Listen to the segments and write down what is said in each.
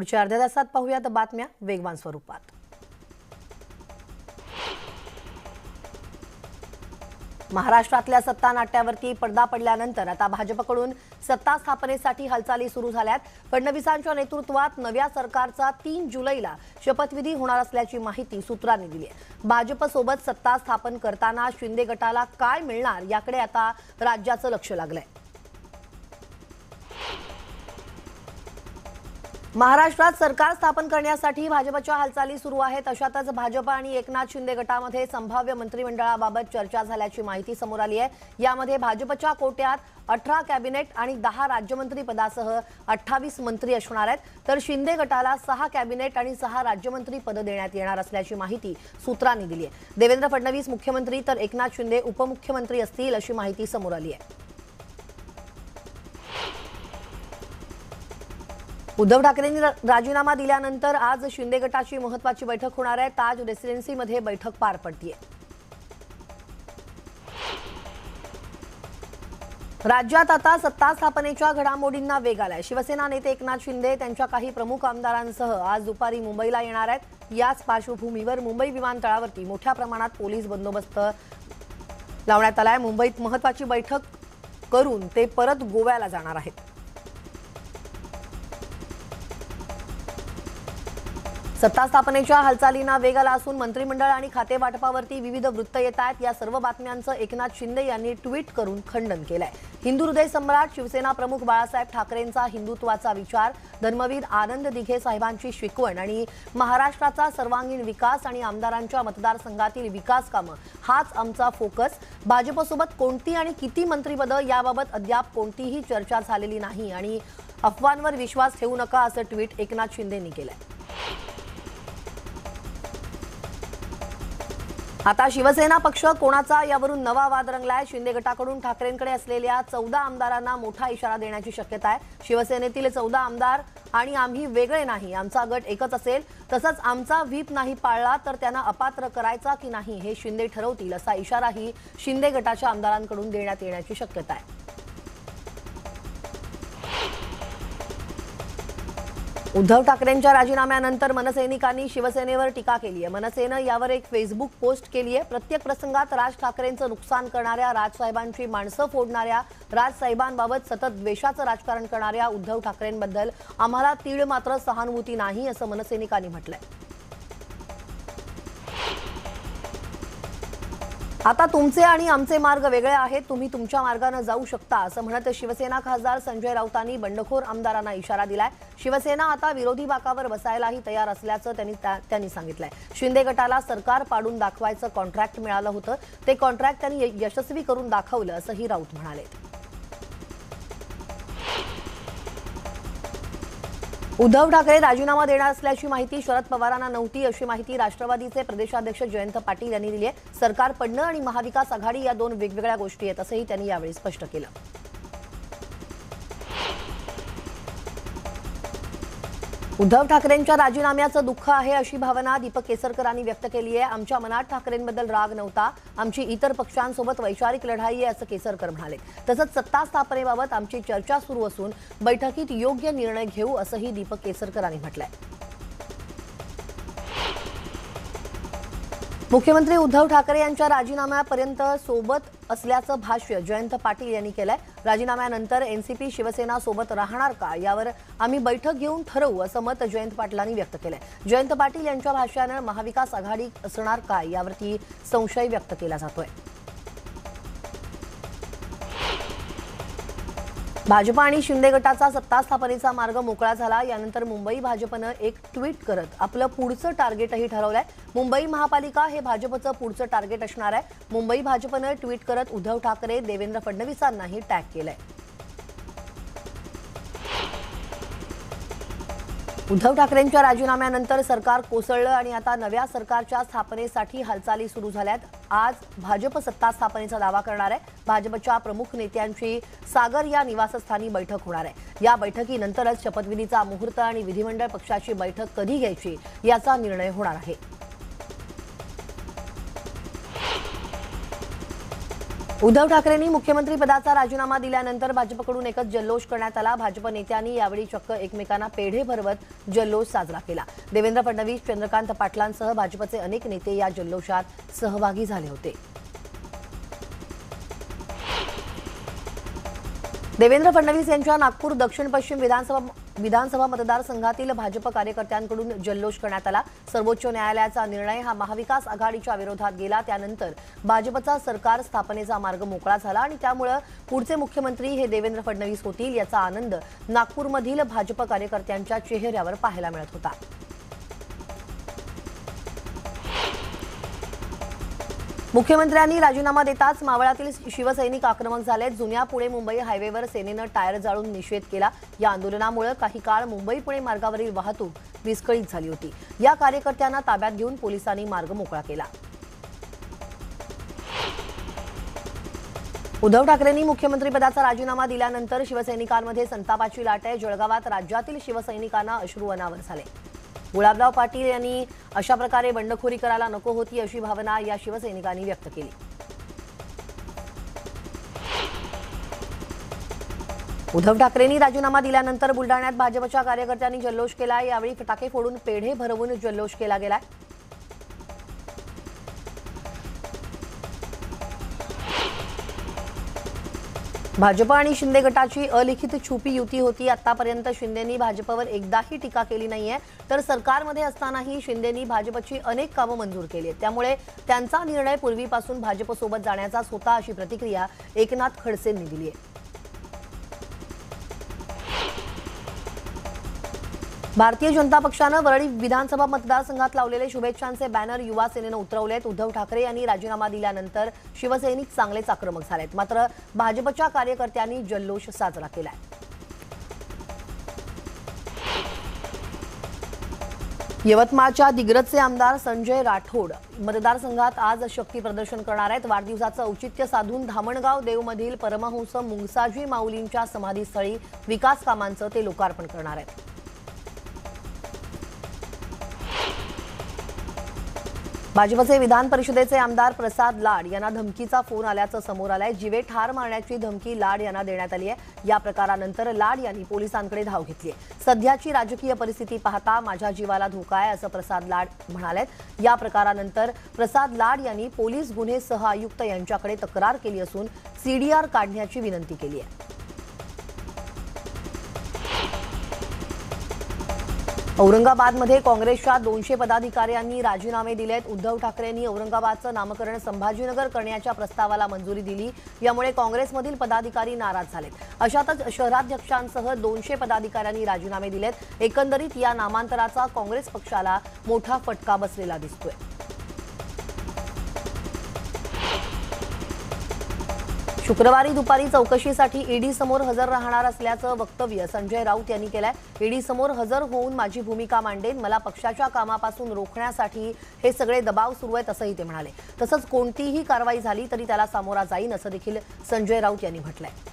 पुढच्या अर्ध्या तासात पाहूयात बातम्या वेगवान स्वरूपात। महाराष्ट्रातल्या सत्ता नाट्यावरती पडदा पडल्यानंतर आता भाजपकडून सत्ता स्थापनेसाठी हालचाली सुरू झाल्यात। फडणवीसांच्या नेतृत्वात नव्या सरकारचा 3 जुलैला शपथविधी होणार असल्याची माहिती सूत्रांनी दिली आहे। भाजपसोबत सत्ता स्थापन करताना शिंदे गटाला काय मिळणार याकडे आता राज्याचं लक्ष लागलंय। महाराष्ट्रात सरकार स्थापन करण्यासाठी भाजपच्या हालचाली सुरू आहेत। अशातच भाजप आणि एकनाथ शिंदे गटामध्ये संभाव्य मंत्रिमंडळाबाबत चर्चा झाल्याची माहिती समोर आली आहे। यामध्ये भाजपच्या कोट्यात 18 कॅबिनेट आणि 10 राज्यमंत्री पदासह 28 मंत्री असणार आहेत, तर शिंदे गटाला 6 कॅबिनेट आणि 6 राज्यमंत्री पद देण्यात येणार असल्याची माहिती सूत्रांनी दिली आहे। देवेंद्र फडणवीस मुख्यमंत्री तर एकनाथ शिंदे उपमुख्यमंत्री असतील अशी माहिती समोर आली आहे। उद्धव ठाकरेंनी राजीनामा दिल्यानंतर आज शिंदे गटाची महत्त्वाची बैठक होणार आहे। ताज रेसिडेन्सीमध्ये बैठक पार पडतीये। राज्यात आता सत्ता स्थापनेच्या घडामोडींना वेग आलाय। शिवसेना नेते एकनाथ शिंदे त्यांच्या काही प्रमुख आमदारांसह आज दुपारी मुंबईला येणार आहेत। याच पार्श्वभूमीवर मुंबई विमानतळावरती मोठ्या प्रमाणात पोलीस बंदोबस्त लावण्यात आलाय। मुंबईत महत्त्वाची बैठक करून ते परत गोव्याला जाणार आहेत। सत्ता स्थापनेच्या हालचालींना वेग आला असून मंत्रिमंडळ आणि खाते वाटपावरती विविध वृत्त येत आहेत। या सर्व बातम्यांचं एकनाथ शिंदे यांनी ट्विट करून खंडन केलंय। हिंदू हृदय सम्राट शिवसेना प्रमुख बाळासाहेब ठाकरेंचा हिंदुत्वाचा विचार, धर्मवीर आनंद दिघे साहेबांची शिकवण आणि महाराष्ट्राचा सर्वांगीण विकास आणि आमदारांच्या मतदारसंघातील विकास कामं हाच आमचा फोकस। भाजपसोबत कोणती आणि किती मंत्रिपदं याबाबत अद्याप कोणतीही चर्चा झालेली नाही आणि अफवांवर विश्वास ठेवू नका असं ट्विट एकनाथ शिंदेंनी केलंय। आता शिवसेना पक्ष कोणाचा यावरून नवा वाद रंगलाय। शिंदे गटाकडून ठाकरेंकडे असलेल्या 14 आमदारांना मोठा इशारा देण्याची शक्यता आहे। शिवसेनेतील 14 आमदार आणि आम्ही वेगळे नाही, आमचा गट एकच असेल, तसंच आमचा व्हीप नाही पाळला तर त्यांना अपात्र करायचा की नाही हे शिंदे ठरवतील असा इशाराही शिंदे गटाच्या आमदारांकडून देण्यात येण्याची शक्यता आहे। उद्धव ठाकरेंच्या राजीनाम्यानंतर मनसैनिकांनी शिवसेनेवर टीका केली आहे। मनसेनं यावर एक फेसबुक पोस्ट केली आहे। प्रत्येक प्रसंगात राज ठाकरेंचं नुकसान करणाऱ्या, राजसाहेबांची माणसं फोडणाऱ्या, राजसाहेबांबाबत सतत द्वेषाचं राजकारण करणाऱ्या उद्धव ठाकरेंबद्दल आम्हाला तीळ मात्र सहानुभूती नाही असं मनसैनिकांनी म्हटलंय। आता तुमचे आणि आमचे मार्ग वेगळे आहेत, तुम्ही तुमच्या मार्गाने जाऊ शकता असं म्हणत शिवसेना खासदार संजय राऊतांनी बंडखोर आमदारांना इशारा दिलाय। शिवसेना आता विरोधी बाकावर बसायलाही तयार असल्याचं त्यांनी सांगितलंय। शिंदे गटाला सरकार पाडून दाखवायचं कॉन्ट्रॅक्ट मिळालं होतं, ते कॉन्ट्रॅक्ट त्यांनी यशस्वी करून दाखवलं असंही राऊत म्हणाले। उद्धव ठाकरे राजीनामा देणार असल्याची माहिती शरद पवारांना नव्हती अशी माहिती राष्ट्रवादीचे प्रदेशाध्यक्ष जयंत पाटील यांनी दिली आहे। सरकार पडणं आणि महाविकास आघाडी या दोन वेगवेगळ्या गोष्टी आहेत असंही त्यांनी यावेळी स्पष्ट केलं। उद्धव ठाकरेंच्या राजीनाम्याचं दुःख आहे अशी भावना दीपक केसरकरांनी व्यक्त केली आहे। आमच्या मनात ठाकरेंबद्दल राग नव्हता, आमची इतर पक्षांसोबत वैचारिक लढाई आहे असं केसरकर म्हणाले। तसंच सत्ता स्थापनेबाबत आमची चर्चा सुरू असून बैठकीत योग्य निर्णय घेऊ असंही दीपक केसरकरांनी म्हटलंय। मुख्यमंत्री उद्धव ठाकरे यांच्या राजीनाम्यापर्यंत सोबत असल्याचं भाष्य जयंत पाटील यांनी केलंय। राजीनाम्यानंतर एनसीपी शिवसेना सोबत राहणार का यावर आम्ही बैठक घेऊन ठरवू असं मत जयंत पाटलांनी व्यक्त केलंय। जयंत पाटील यांच्या भाष्यानं महाविकास आघाडी असणार का यावरती संशय व्यक्त केला जातोय। भाजप आणि शिंदे गटाचा सत्ता स्थापनेचा मार्ग मोकळा झाला। यानंतर मुंबई भाजपनं एक ट्विट करत आपलं पुढचं टार्गेटही ठरवलंय। मुंबई महापालिका हे भाजपचं पुढचं टार्गेट असणार आहे। मुंबई भाजपनं ट्विट करत उद्धव ठाकरे, देवेंद्र फडणवीसांनाही टॅग केलंय। उद्धव ठाकरेंच्या राजीनाम्यानंतर सरकार कोसळलं आणि आता नव्या सरकारच्या स्थापनेसाठी हालचाली सुरू झाल्यात। आज भाजप सत्ता स्थापनेचा दावा करणार आहे। भाजपच्या प्रमुख नेत्यांची सागर या निवासस्थानी बैठक होणार आहे। या बैठकीनंतरच शपथविधीचा मुहूर्त आणि विधिमंडळ पक्षाची बैठक कधी घ्यायची याचा निर्णय होणार आहे। उद्धव ठाकरेंनी मुख्यमंत्री पदाचा राजीनामा दिल्यानंतर भाजपकडून एकच जल्लोष करण्यात आला। भाजप नेत्यांनी यावेळी चक्क एकमेकांना पेढे भरवत जल्लोष साजरा केला। देवेंद्र फडणवीस, चंद्रकांत पाटलांसह भाजपचे अनेक नेते या जल्लोषात सहभागी झाले होते। देवेंद्र फडणवीस यांच्या नागपूर दक्षिण पश्चिम विधानसभा मतदारसंघातील भाजप कार्यकर्त्यांकडून जल्लोष करण्यात आला। सर्वोच्च न्यायालयाचा निर्णय हा महाविकास आघाडीच्या विरोधात गेला, त्यानंतर भाजपचा सरकार स्थापनेचा मार्ग मोकळा झाला आणि त्यामुळे पुढचे मुख्यमंत्री हे देवेंद्र फडणवीस होतील याचा आनंद नागपूरमधील भाजप कार्यकर्त्यांच्या चेहऱ्यावर पाहायला मिळत होता। मुख्यमंत्र्यांनी राजीनामा देताच मावळातील शिवसैनिक आक्रमक झाले। जुन्या पुणे मुंबई हायवेवर सेनेनं टायर जाळून निषेध केला। या आंदोलनामुळे काही काळ मुंबई पुणे मार्गावरील वाहतूक विस्कळीत झाली होती। या कार्यकर्त्यांना ताब्यात घेऊन पोलिसांनी मार्ग मोकळा केला। उद्धव ठाकरेंनी मुख्यमंत्रीपदाचा राजीनामा दिल्यानंतर शिवसैनिकांमध्ये संतापाची लाट आहे। जळगावात राज्यातील शिवसैनिकांना अश्रू अनावर झाले। गुलाबराव पाटील यांनी अशा प्रकारे बंडखोरी करायला नको होती अशी भावना या शिवसैनिकांनी व्यक्त केली। उद्धव ठाकरेंनी राजीनामा दिल्यानंतर बुलढाण्यात भाजपच्या कार्यकर्त्यांनी जल्लोष केला। यावेळी फटाके फोडून पेढे भरवून जल्लोष केला गेला। भाजप आणि शिंदे गटाची अलिखित छुपी युती होती। आतापर्यंत शिंदेंनी भाजपवर एकदाही टीका केली नाहीये, तर सरकारमध्ये असतानाही शिंदेंनी भाजपची अनेक कामं मंजूर केली आहेत। त्यामुळे त्यांचा निर्णय पूर्वीपासून भाजपसोबत जाण्याचाच होता अशी प्रतिक्रिया एकनाथ खडसेंनी दिली आहे। भारतीय जनता पक्षानं वरळी विधानसभा मतदारसंघात लावलेले शुभेच्छांचे बॅनर युवा सेनेनं उतरवलेत। उद्धव ठाकरे यांनी राजीनामा दिल्यानंतर शिवसैनिक चांगलेच आक्रमक झालेत, मात्र भाजपच्या कार्यकर्त्यांनी जल्लोष साजरा केलाय। यवतमाळच्या दिग्रजचे आमदार संजय राठोड मतदारसंघात आज शक्ती प्रदर्शन करणार आहेत। वाढदिवसाचं औचित्य साधून धामणगाव देवमधील परमहंस मुंगसाजी माऊलींच्या समाधीस्थळी विकास कामांचं ते लोकार्पण करणार आहेत। भाजपचे विधान परिषदेचे आमदार प्रसाद लाड यांना धमकीचा फोन आल्याचं समोर आलंय। जीवे ठार मारण्याची धमकी लाड यांना देण्यात आली आहे। या प्रकारानंतर लाड यांनी पोलिसांकडे धाव घेतली आहे। सध्याची राजकीय परिस्थिती पाहता माझ्या जीवाला धोका आहे असं प्रसाद लाड म्हणालेत। या प्रकारानंतर प्रसाद लाड यांनी पोलीस गुन्हे सह आयुक्त यांच्याकडे तक्रार केली असून सीडीआर काढण्याची विनंती केली आहे। औरंगाबादमध्ये काँग्रेसच्या 200 पदाधिकाऱ्यांनी राजीनामे दिलेत। उद्धव ठाकरेंनी औरंगाबादचं नामकरण संभाजीनगर करण्याच्या प्रस्तावाला मंजुरी दिली, यामुळे काँग्रेसमधील पदाधिकारी नाराज झालेत। अशातच शहराध्यक्षांसह 200 पदाधिकाऱ्यांनी राजीनामे दिलेत। एकंदरीत या नामांतराचा काँग्रेस पक्षाला मोठा फटका बसलेला दिसतोय। शुक्रवारी दुपारी चौकशीसाठी ईडी समोर हजर राहणार असल्याचं वक्तव्य संजय राऊत यांनी केलंय। ईडी समोर हजर होऊन माझी भूमिका मांडेन, मला पक्षाच्या कामापासून रोखण्यासाठी हे सगळे दबाव सुरू आहेत असंही ते म्हणाले। तसंच कोणतीही कारवाई झाली तरी त्याला सामोरा जाईन असं देखील संजय राऊत यांनी म्हटलंय।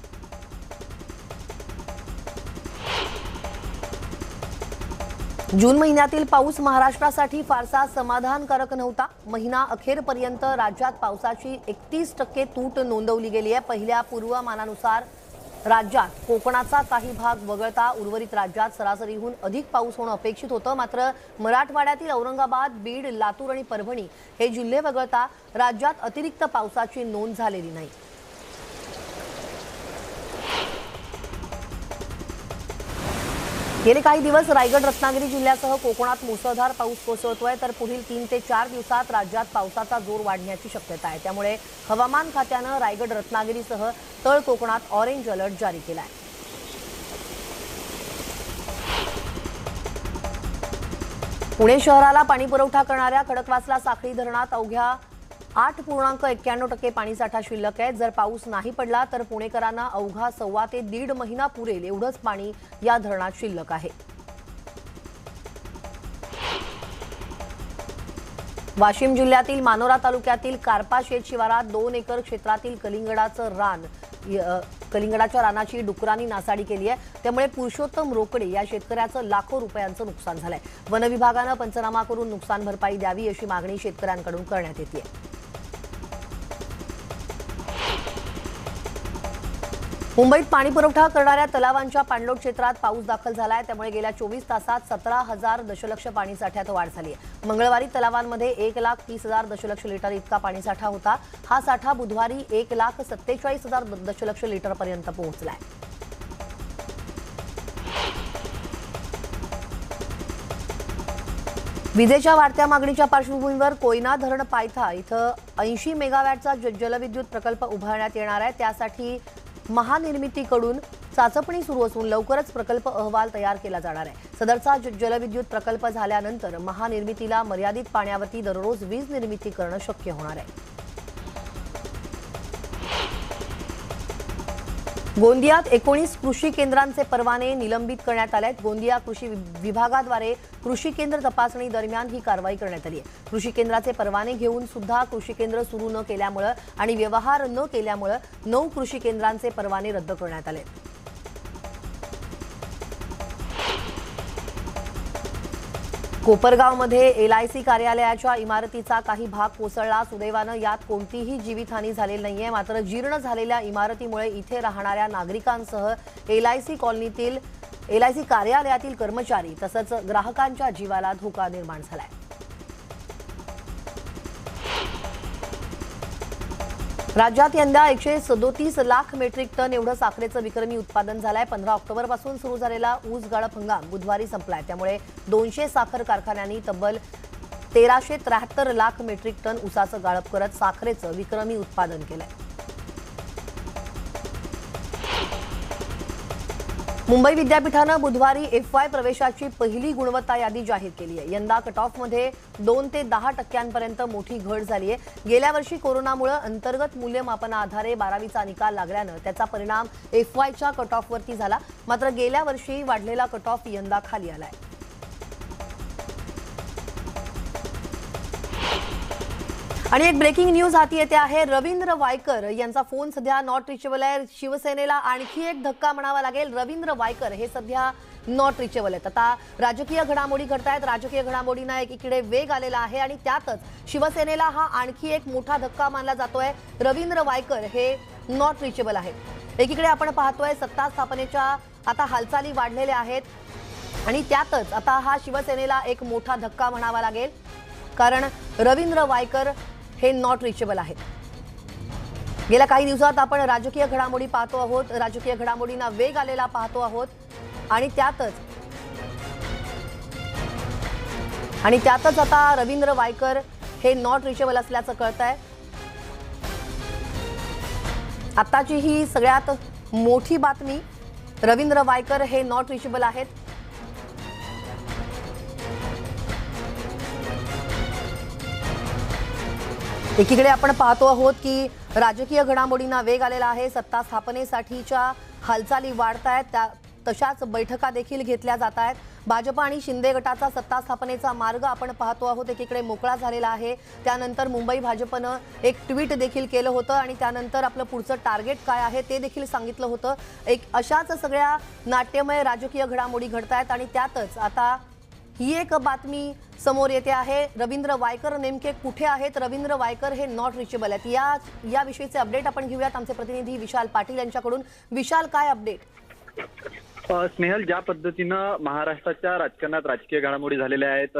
जून महिन्यातील पाऊस महाराष्ट्रासाठी फारसा समाधानकारक नव्हता। महिना अखेरपर्यंत राज्यात पावसाची 31% तूट नोंदवली गेली आहे। पहिल्या पूर्वमानानुसार राज्यात कोकणाचा काही भाग वगळता उर्वरित राज्यात सरासरीहून अधिक पाऊस होणं अपेक्षित होतं, मात्र मराठवाड्यातील औरंगाबाद, बीड, लातूर आणि परभणी हे जिल्हे वगळता राज्यात अतिरिक्त पावसाची नोंद झालेली नाही। गेले काही दिवस रायगड, रत्नागिरी जिल्ह्यासह कोकणात मुसळधार पाऊस कोसळतोय, तर पुढील 3 ते 4 दिवसात राज्यात पावसाचा जोर वाढण्याची शक्यता आहे। त्यामुळे हवामान खात्यानं रायगड, रत्नागिरीसह तळ कोकणात ऑरेंज अलर्ट जारी केला आहे। पुणे शहराला पाणीपुरवठा करणाऱ्या खडकवासला साखळी धरणात अवघ्या 8.91% पाणीसाठा शिल्लक आहे। जर पाऊस नाही पडला तर पुणेकरांना अवघा 1.25 ते 1.5 महिना पुरेल एवढंच पाणी या धरणात शिल्लक आहे। वाशिम जिल्ह्यातील मानोरा तालुक्यातील कारपा शेत शिवारात 2 एकर क्षेत्रातील कलिंगडाच्या रानाची डुकरांनी नासाडी केली आहे। त्यामुळे पुरुषोत्तम रोकडे या शेतकऱ्याचं लाखो रुपयांचं नुकसान झालंय। वन विभागानं पंचनामा करून नुकसान भरपाई द्यावी अशी मागणी शेतकऱ्यांकडून करण्यात येते। मुंबईत पाणी पुरवठा करणाऱ्या तलावांच्या पाणलोट क्षेत्रात पाऊस दाखल झालाय। त्यामुळे गेल्या 24 तासात 17,000 दशलक्ष पाणीसाठ्यात वाढ झाली आहे। मंगळवारी तलावांमध्ये 1,30,000 दशलक्ष लिटर इतका पाणीसाठा होता। हा साठा बुधवारी 1,47,000 दशलक्ष लिटरपर्यंत पोहोचलाय। विजेच्या वाढत्या मागणीच्या पार्श्वभूमीवर कोयना धरण पायथा इथं 80 मेगावॅटचा जलविद्युत प्रकल्प उभारण्यात येणार आहे। त्यासाठी महानिर्मितीकडून चाचपणी सुरू असून लवकरच प्रकल्प अहवाल तयार केला जाणार आहे। सदरचा जलविद्युत प्रकल्प झाल्यानंतर महानिर्मितीला मर्यादित पाण्यावरती दररोज वीज निर्मिती करणं शक्य होणार आहे। गोंदियात 19 कृषी केंद्रांचे परवाने निलंबित करण्यात आले आहेत। गोंदिया कृषी विभागाद्वारे कृषी केंद्र तपासणी दरम्यान ही कारवाई करण्यात आली आहे। कृषी केंद्राचे परवाने घेऊन सुद्धा कृषी केंद्र सुरू न केल्यामुळे आणि व्यवहार न केल्यामुळे 9 कृषी केंद्रांचे परवाने रद्द करण्यात आले। कोपरगावमध्ये LIC कार्यालयाच्या इमारतीचा काही भाग कोसळला। सुदैवानं यात कोणतीही जीवितहानी झालेली नाहीये। मात्र जीर्ण झालेल्या इमारतीमुळे इथे राहणाऱ्या नागरिकांसह LIC कॉलनीतील LIC कार्यालयातील कर्मचारी तसंच ग्राहकांच्या जीवाला धोका निर्माण झालाय। राज्यात यंदा 137 लाख मेट्रिक टन एवढं साखरेचं विक्रमी उत्पादन झालंय। 15 ऑक्टोबरपासून सुरू झालेला ऊस गाळप हंगाम बुधवारी संपलाय। त्यामुळे 200 साखर कारखान्यांनी तब्बल 1,373 लाख मेट्रिक टन ऊसाचं गाळप करत साखरेचं विक्रमी उत्पादन केलंय। मुंबई विद्यापीठानं बुधवारी FY प्रवेशाची पहिली गुणवत्ता यादी जाहीर केली आहे। यंदा कट ऑफमध्ये 2 ते 10% मोठी घट झाली आहे। गेल्या वर्षी कोरोनामुळे अंतर्गत मूल्यमापनाआधारे 12वीचा निकाल लागल्यानं त्याचा परिणाम FYच्या कट ऑफवरती झाला। मात्र गेल्या वर्षी वाढलेला कट ऑफ यंदा खाली आलाय। आणि एक ब्रेकिंग न्यूज हाती येते आहे। रवींद्र वायकर यांचा फोन सध्या नॉट रिचेबल आहे। शिवसेनेला आणखी एक धक्का म्हणावा लागेल। रवींद्र वायकर हे सध्या नॉट रिचेबल आहेत। आता राजकीय घडामोडी घडतायत। राजकीय घडामोडींना एकीकडे वेग आलेला आहे आणि त्यातच शिवसेनेला हा आणखी एक मोठा धक्का मानला जातोय। रवींद्र वायकर हे नॉट रिचेबल आहेत। एकीकडे आपण पाहतोय सत्ता स्थापनेच्या आता हालचाली वाढलेल्या आहेत आणि त्यातच आता हा शिवसेनेला एक मोठा धक्का म्हणावा लागेल, कारण रवींद्र वायकर हे नॉट रिचेबल आहेत। गेल्या काही दिवसात आपण राजकीय घडामोडी पाहतो आहोत। राजकीय घडामोडींना वेग आलेला पाहतो आहोत आणि त्यातच आता रवींद्र वायकर हे नॉट रिचेबल असल्याचं कळतंय। आताची ही सगळ्यात मोठी बातमी, रवींद्र वायकर हे नॉट रिचेबल आहेत। एकीकडे आपण पाहतो आहोत की राजकीय घडामोडींना वेग आलेला आहे। सत्ता स्थापनेसाठीच्या हालचाली वाढत आहेत। तशाच बैठका देखील घेतल्या जात आहेत। भाजप आणि शिंदे गटाचा सत्ता स्थापनेचा मार्ग आपण पाहतो आहोत एकीकडे मोकळा झालेला आहे। त्यानंतर मुंबई भाजपनं एक ट्विट देखील केलं होतं आणि त्यानंतर आपलं पुढचं टार्गेट काय आहे ते देखील सांगितलं होतं। एक अशाच सगळ्या नाट्यमय राजकीय घडामोडी घडत आहेत आणि त्यातच आता ही एक बातमी समोर येते आहे। रवींद्र वायकर नेमके कुठे आहेत? रवींद्र वायकर हे नॉट रिचेबल आहेत। या विषयीचे अपडेट आपण घेऊयात आमचे प्रतिनिधी विशाल पाटील यांच्याकडून। विशाल, काय अपडेट? स्नेहल, ज्या पद्धतीनं महाराष्ट्राच्या राजकारणात राजकीय घडामोडी झालेल्या आहेत,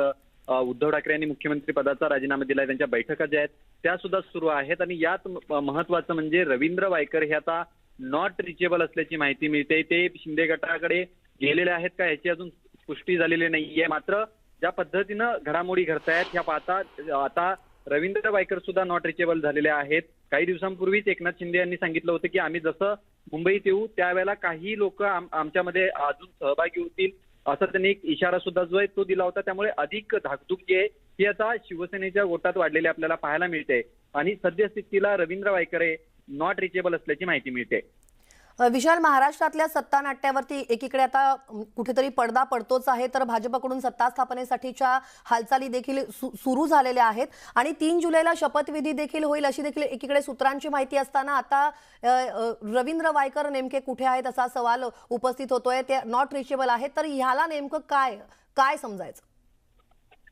उद्धव ठाकरे यांनी मुख्यमंत्री पदाचा राजीनामा दिलाय, त्यांच्या बैठका ज्या आहेत त्या सुद्धा सुरू आहेत आणि यात महत्वाचं म्हणजे रवींद्र वायकर हे आता नॉट रिचेबल असल्याची माहिती मिळते। ते शिंदे गटाकडे गेलेले आहेत का याची अजून पुष्टी झालेली नाहीये। मात्र ज्या पद्धतीनं घडामोडी घडतायत ह्या पाहता आता रवींद्र वायकर सुद्धा नॉट रिचेबल झालेले आहेत। काही दिवसांपूर्वीच एकनाथ शिंदे यांनी सांगितलं होतं की आम्ही जसं मुंबईत येऊ त्यावेळेला काही लोक आमच्यामध्ये अजून सहभागी होतील, असा त्यांनी एक इशारा सुद्धा जो आहे तो दिला होता। त्यामुळे अधिक धाकधूक जी आहे ही आता शिवसेनेच्या गोटात वाढलेली आपल्याला पाहायला मिळते आणि सद्यस्थितीला रवींद्र वायकर हे नॉट रिचेबल असल्याची माहिती मिळते। विशाल, महाराष्ट्रातल्या सत्ता नाट्यावरती एकीकडे आता कुठेतरी पडदा पडतोच आहे, तर भाजपकडून सत्ता स्थापनेसाठीच्या हालचाली देखील सुरू झालेल्या आहेत आणि 3 जुलैला शपथविधी देखील होईल अशी देखील एकीकडे सूत्रांची माहिती असताना आता रवींद्र वायकर नेमके कुठे आहेत असा सवाल उपस्थित होतोय। ते नॉट रिचेबल आहेत, तर ह्याला नेमकं काय समजायचं?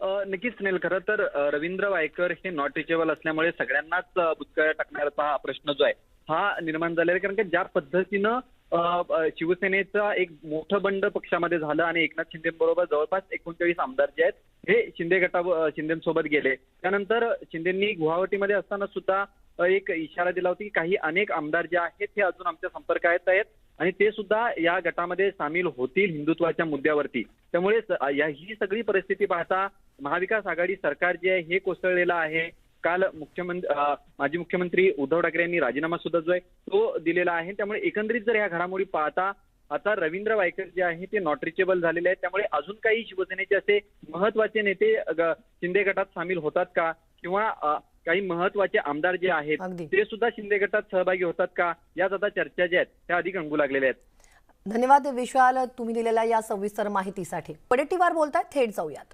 नक्कीच स्नेहल, खरं तर रवींद्र वायकर हे नॉट रिचेबल असल्यामुळे सगळ्यांनाच बुचकळ्या टाकणारा हा प्रश्न जो आहे हा निर्माण झालेला आहे। कारण की ज्या पद्धतीनं शिवसेनेचा एक मोठं बंड पक्षामध्ये झालं आणि एकनाथ शिंदेबरोबर जवळपास 39 आमदार जे आहेत हे शिंदेसोबत गेले. त्यानंतर शिंदेंनी गुवाहाटीमध्ये असताना सुद्धा एक इशारा दिला होता की काही अनेक आमदार जे आहेत हे अजून आमच्या संपर्कात आहेत आणि ते सुद्धा या गटामध्ये सामील होतील हिंदुत्वाच्या मुद्द्यावरती. त्यामुळे ही सगळी परिस्थिती पाहता महाविकास आघाडी सरकार जे आहे हे कोसळलेलं आहे. काल माजी मुख्यमंत्री उद्धव ठाकरे यांनी राजीनामा सुद्धा जो आहे तो दिलेला आहे. त्यामुळे एकंदरीत जर ह्या घडामोडी पाहता आता रवींद्र वायकर जे आहे ते नॉट रिचेबल झालेले आहेत. त्यामुळे अजून काही शिवसेनेचे असे महत्वाचे नेते शिंदे गटात सामील होतात का किंवा काही महत्वाचे आमदार जे आहेत ते सुद्धा शिंदे गटात सहभागी होतात का, यात आता चर्चा ज्या आहेत त्या अधिक रंगू लागलेल्या आहेत. धन्यवाद विशाल, तुम्ही दिलेल्या या सविस्तर माहितीसाठी. वडेट्टीवार बोलतायत, थेट जाऊयात.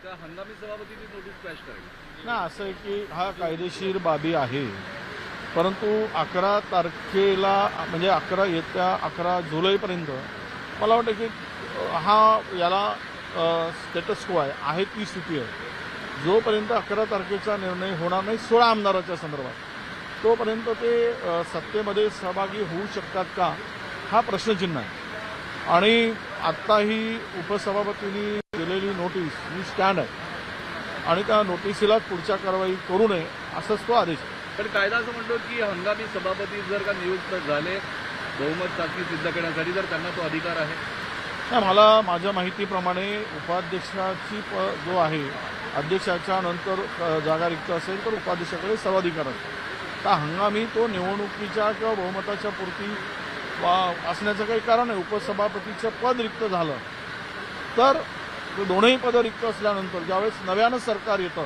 हंगामी सभापतीची नोटीस क्रॅश करेल ना. असं आहे की हा कायदेशीर बाबी आहे, परंतु 11 तारखेला म्हणजे येत्या 11 जुलैपर्यंत मला वाटतं की याला स्टेटस को आहे ती स्थिती आहे. जोपर्यंत 11 तारखेचा निर्णय होणार नाही 16 आमदाराच्या संदर्भात, तोपर्यंत ते सत्तेमध्ये सहभागी होऊ शकतात का हा प्रश्नचिन्ह आहे. आणि आत्ताही उपसभापतींनी दिलेली नोटीस ही स्टँड आहे आणि त्या नोटिसीला पुढच्या कारवाई करू नये असंच तो आदेश आहे. पण कायदा असं म्हणतो की हंगामी सभापती जर का नियुक्त झाले बहुमत चाचणी सिद्ध करण्यासाठी तर त्यांना तो अधिकार आहे. मला माझ्या माहितीप्रमाणे उपाध्यक्षाची जो आहे अध्यक्षाच्या नंतर जागा रिक्त असेल तर उपाध्यक्षाकडे सर्वाधिकार असतो. तर हंगामी तो निवडणुकीच्या किंवा बहुमताच्या पुरती असण्याचं काही कारण आहे. उपसभापतीचं पद रिक्त झालं तर दोनही पदं रिक्त असल्यानंतर ज्यावेळेस नव्यानं सरकार येतं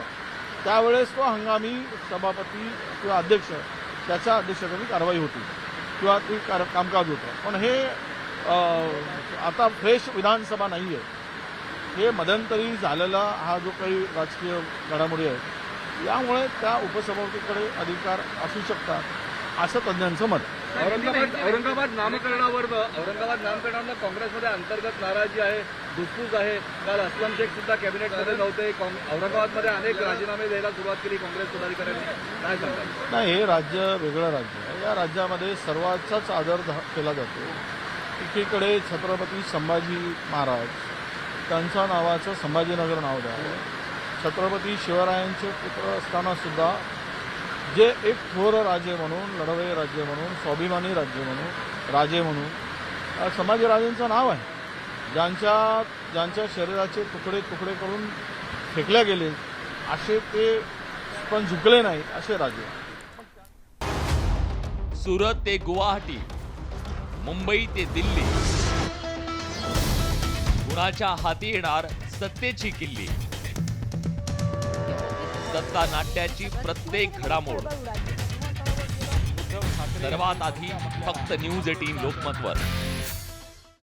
त्यावेळेस तो हंगामी सभापती किंवा अध्यक्ष त्याच्या अध्यक्षतेने कारवाई होती किंवा ती कामकाज होतं. पण हे आता फ्रेश विधानसभा नाही आहे. हे मध्यंतरी झालेला हा जो काही राजकीय घडामोडी आहे यामुळे त्या उपसभापतीकडे अधिकार असू शकतात असं तज्ज्ञांचं मत. औरंगाबाद नामकरणावर काँग्रेसमध्ये अंतर्गत नाराजी आहे, धुसफूस आहे. काल अस्लम शेख सुद्धा कॅबिनेटमध्ये नव्हते. औरंगाबादमध्ये अनेक राजीनामे द्यायला सुरुवात केली काँग्रेस पदाधिकाऱ्यांनी. काय सांगतात? नाही, हे राज्य वेगळं राज्य आहे. या राज्यामध्ये सर्वांचाच आदर केला जातो. एकीकडे छत्रपती संभाजी महाराज त्यांच्या नावाचं संभाजीनगर नाव द्यावं. छत्रपती शिवरायांचे पुत्र असताना सुद्धा जे एक थोर राजे म्हणून, लढवय्ये राज्य म्हणून, स्वाभिमानी राज्य म्हणून, राजे म्हणून संभाजीराजेंचं नाव आहे. ज्यांच्या शरीराचे तुकडे तुकडे करून फेकल्या गेले असे ते पण झुकले नाही असे राजे. सुरत ते गुवाहाटी, मुंबई ते दिल्ली, कुणाच्या हाती येणार सत्तेची किल्ली. सत्ता नाट्याची प्रत्येक घडामोड सर्वात आधी फक्त न्यूज 18 लोकमतवर.